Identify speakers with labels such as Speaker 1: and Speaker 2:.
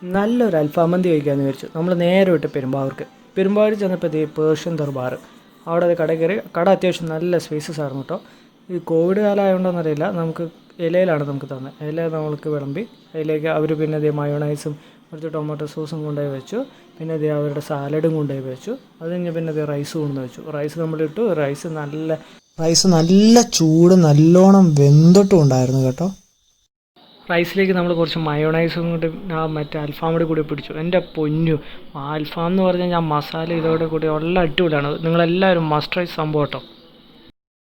Speaker 1: നല്ലൊരു അൽഫാം മന്തി കഴിക്കാമെന്ന് വിചാരിച്ചു. നമ്മൾ നേരെ വിട്ട് പെരുമ്പാവൂർ ചെന്നപ്പോൾ പേർഷ്യൻ ദർബാർ അവിടെ കട കയറി. കട അത്യാവശ്യം നല്ല സ്പേസസ് ആയിരുന്നു കേട്ടോ. ഈ കോവിഡ് കാലം ആയതുകൊണ്ടെന്നറിയില്ല, നമുക്ക് ഇലയിലാണ് നമുക്ക് തന്നത്. ഇല നമ്മൾക്ക് വിളമ്പി അതിലേക്ക് അവർ പിന്നെ മയോണൈസും കുറച്ച് ടൊമാറ്റോ സോസും കൊണ്ടുപോയി വെച്ചു. പിന്നെ അവരുടെ സാലഡും കൊണ്ടുപോയി വെച്ചു. അത് കഴിഞ്ഞ് പിന്നെ റൈസ് കൊണ്ടു വെച്ചു. റൈസ് നമ്മളിട്ടു. റൈസ് നല്ല ചൂട് നല്ലോണം വെന്തിട്ടും ഉണ്ടായിരുന്നു കേട്ടോ. റൈസിലേക്ക് നമ്മൾ കുറച്ച് മയോണൈസും കൂടി മറ്റേ അൽഫാം കൂടി പിടിച്ചു. എൻ്റെ പൊന്നു, ആ അൽഫാം എന്ന് പറഞ്ഞാൽ മസാല ഇതോടെ കൂടി ഉള്ള അടിപൊളിയാണ്. നിങ്ങളെല്ലാവരും മസ്റ്റ് ട്രൈ സംഭവം കേട്ടോ.